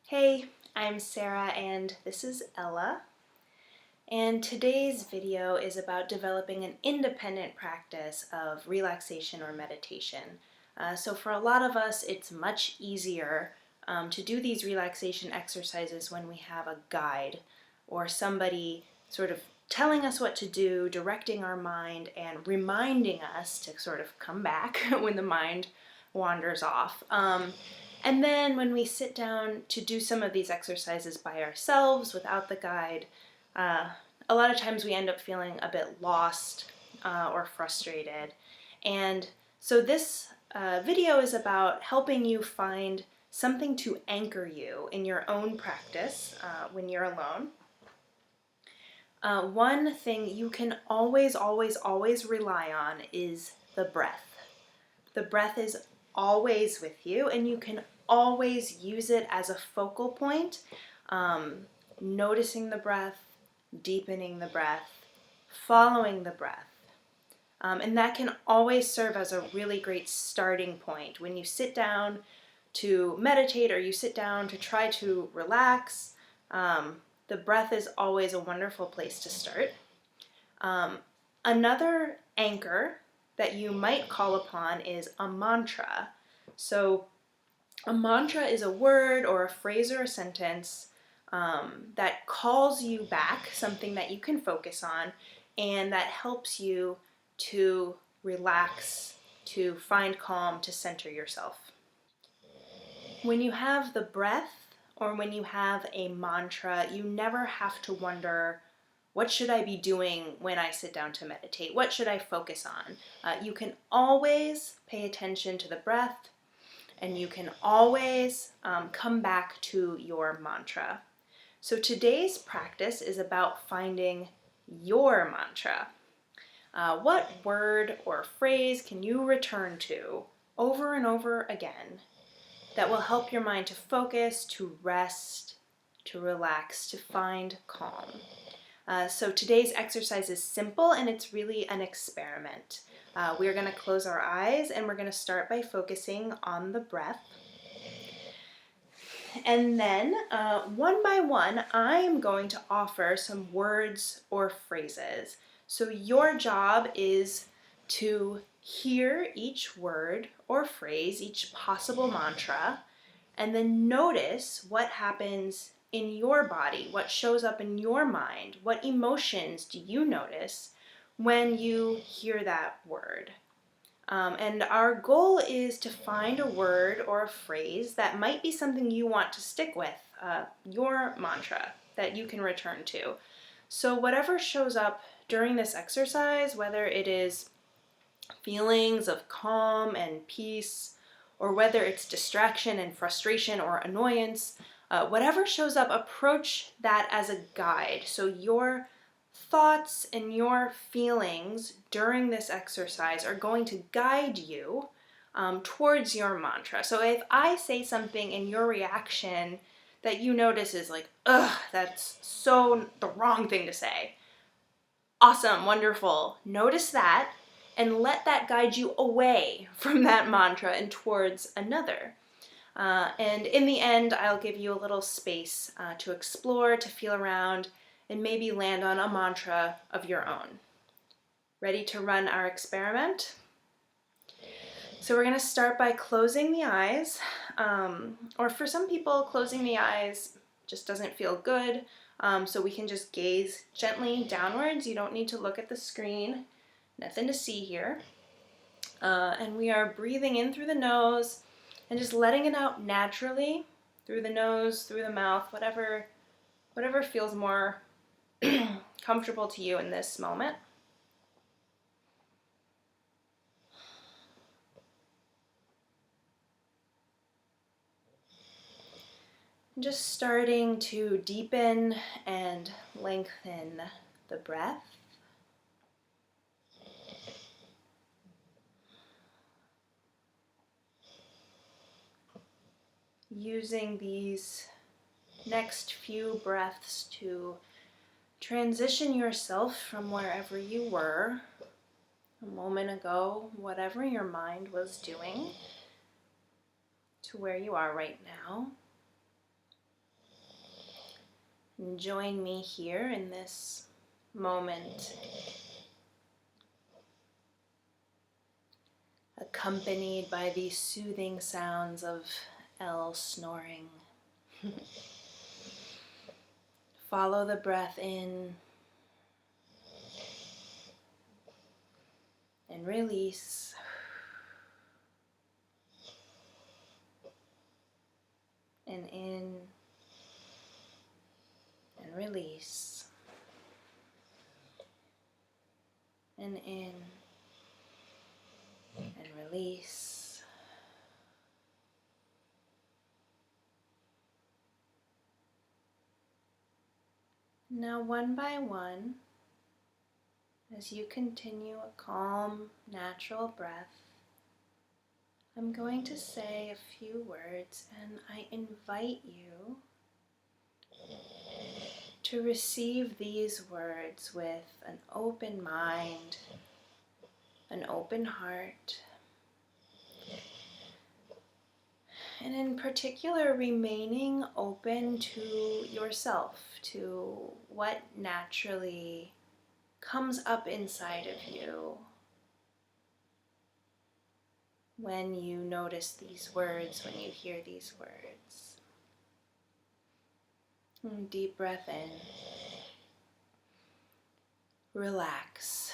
Hey, I'm Sarah and this is Ella. And today's video is about developing an independent practice of relaxation or meditation. So for a lot of us, it's much easier to do these relaxation exercises when we have a guide or somebody sort of telling us what to do, directing our mind, and reminding us to sort of come back when the mind wanders off. And then when we sit down to do some of these exercises by ourselves without the guide, a lot of times we end up feeling a bit lost or frustrated. And so this video is about helping you find something to anchor you in your own practice when you're alone. One thing you can always rely on is the breath. The breath is always with you, and you can always use it as a focal point, noticing the breath, deepening the breath, following the breath. And that can always serve as a really great starting point when you sit down to meditate or you sit down to try to relax. The breath is always a wonderful place to start. Another anchor that you might call upon is a mantra. So a mantra is a word or a phrase or a sentence that calls you back, something that you can focus on, and that helps you to relax, to find calm, to center yourself. When you have the breath or when you have a mantra, you never have to wonder, what should I be doing when I sit down to meditate? What should I focus on? You can always pay attention to the breath, and you can always come back to your mantra. So today's practice is about finding your mantra. What word or phrase can you return to over and over again that will help your mind to focus, to rest, to relax, to find calm? So today's exercise is simple and it's really an experiment. We're going to close our eyes and we're going to start by focusing on the breath. And then one by one, I'm going to offer some words or phrases. So your job is to hear each word or phrase, each possible mantra, and then notice what happens in your body, what shows up in your mind, what emotions do you notice when you hear that word. And our goal is to find a word or a phrase that might be something you want to stick with, your mantra that you can return to. So whatever shows up during this exercise, whether it is feelings of calm and peace, or whether it's distraction and frustration or annoyance, whatever shows up, approach that as a guide. So your thoughts and your feelings during this exercise are going to guide you towards your mantra. So if I say something and your reaction that you notice is like, ugh, that's so the wrong thing to say. Awesome, wonderful. Notice that and let that guide you away from that mantra and towards another. And in the end, I'll give you a little space to explore, to feel around, and maybe land on a mantra of your own. Ready to run our experiment? So we're going to start by closing the eyes, or for some people, closing the eyes just doesn't feel good, so we can just gaze gently downwards. You don't need to look at the screen. Nothing to see here. And we are breathing in through the nose and just letting it out naturally through the nose, through the mouth, whatever feels more comfortable to you in this moment. Just starting to deepen and lengthen the breath. Using these next few breaths to transition yourself from wherever you were a moment ago, whatever your mind was doing, to where you are right now. And join me here in this moment, accompanied by the soothing sounds of L snoring. Follow the breath in and release. And in and release. And in and release. Now, one by one, as you continue a calm, natural breath, I'm going to say a few words, and I invite you to receive these words with an open mind, an open heart, and in particular, remaining open to yourself, to what naturally comes up inside of you when you notice these words, when you hear these words. And deep breath in. Relax.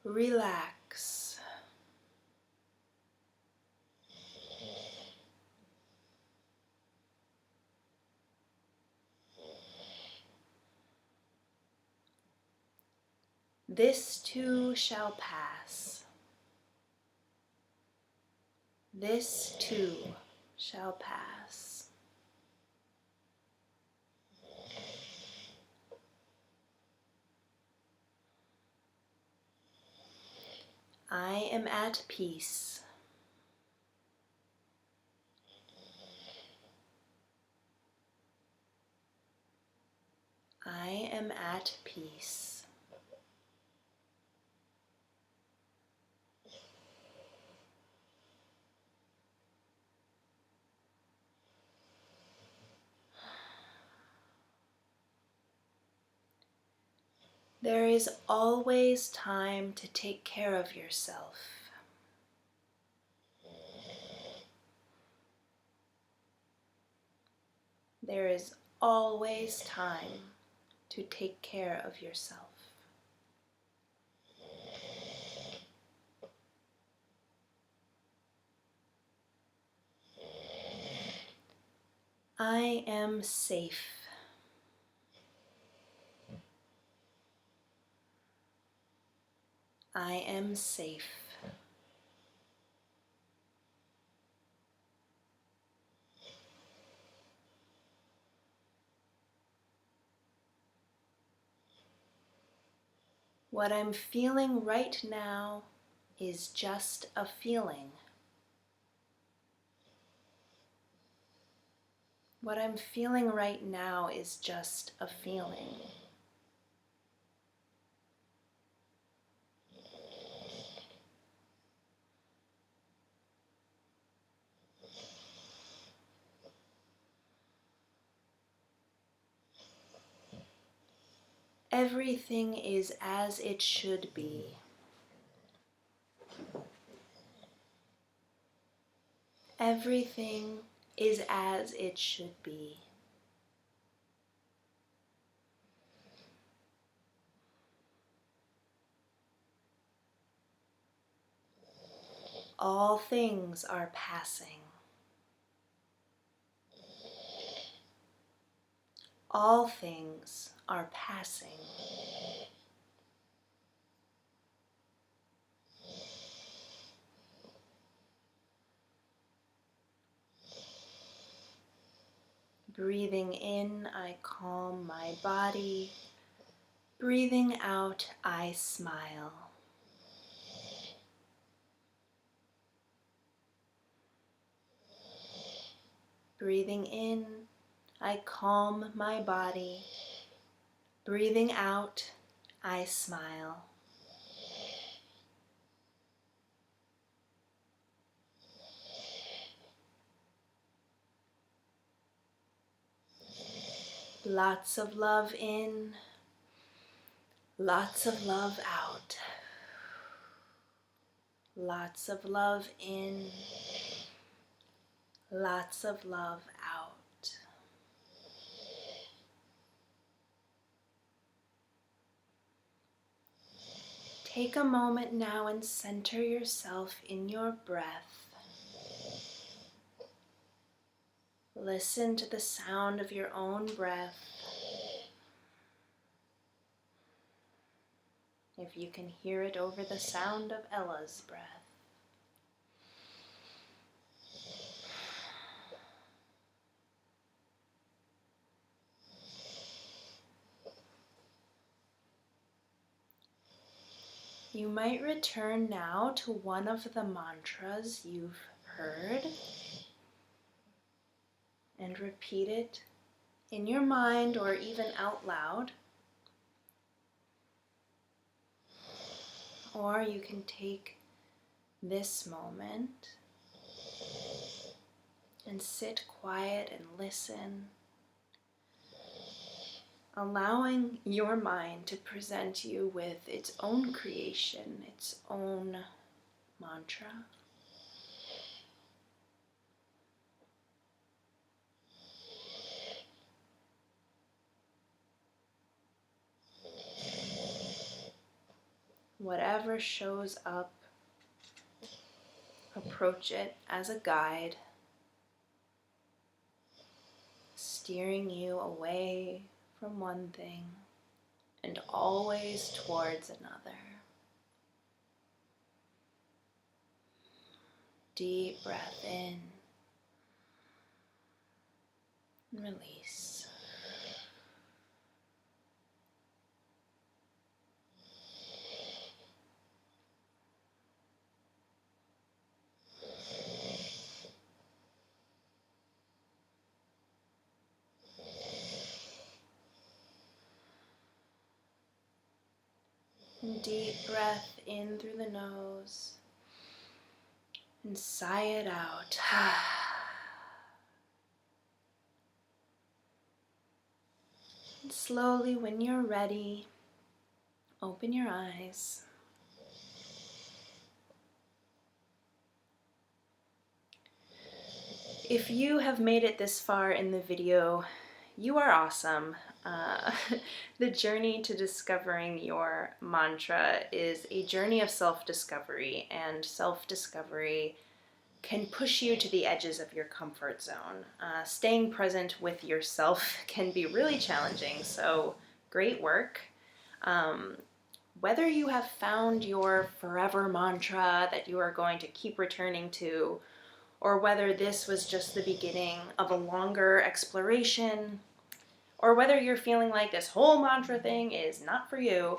Relax. This too shall pass. This too shall pass. I am at peace. I am at peace. There is always time to take care of yourself. There is always time to take care of yourself. I am safe. I am safe. What I'm feeling right now is just a feeling. What I'm feeling right now is just a feeling. Everything is as it should be. Everything is as it should be. All things are passing. All things are passing. Breathing in, I calm my body. Breathing out, I smile. Breathing in, I calm my body. Breathing out, I smile. Lots of love in, lots of love out. Lots of love in, lots of love out. Take a moment now and center yourself in your breath. Listen to the sound of your own breath. If you can hear it over the sound of Ella's breath. You might return now to one of the mantras you've heard and repeat it in your mind or even out loud. Or you can take this moment and sit quiet and listen, allowing your mind to present you with its own creation, its own mantra. Whatever shows up, approach it as a guide, steering you away from one thing and always towards another. Deep breath in and release. And deep breath in through the nose and sigh it out. And slowly, when you're ready, open your eyes. If you have made it this far in the video, you are awesome. The journey to discovering your mantra is a journey of self-discovery, and self-discovery can push you to the edges of your comfort zone. Staying present with yourself can be really challenging, so great work. Whether you have found your forever mantra that you are going to keep returning to, or whether this was just the beginning of a longer exploration, or whether you're feeling like this whole mantra thing is not for you,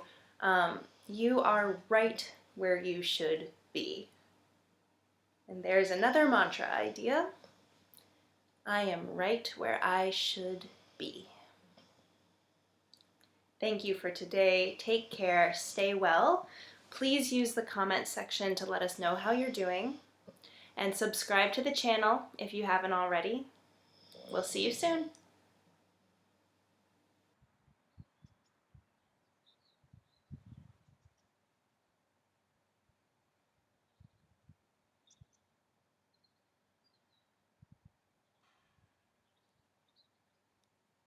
you are right where you should be. And there's another mantra idea. I am right where I should be. Thank you for today. Take care. Stay well. Please use the comment section to let us know how you're doing. And subscribe to the channel if you haven't already. We'll see you soon.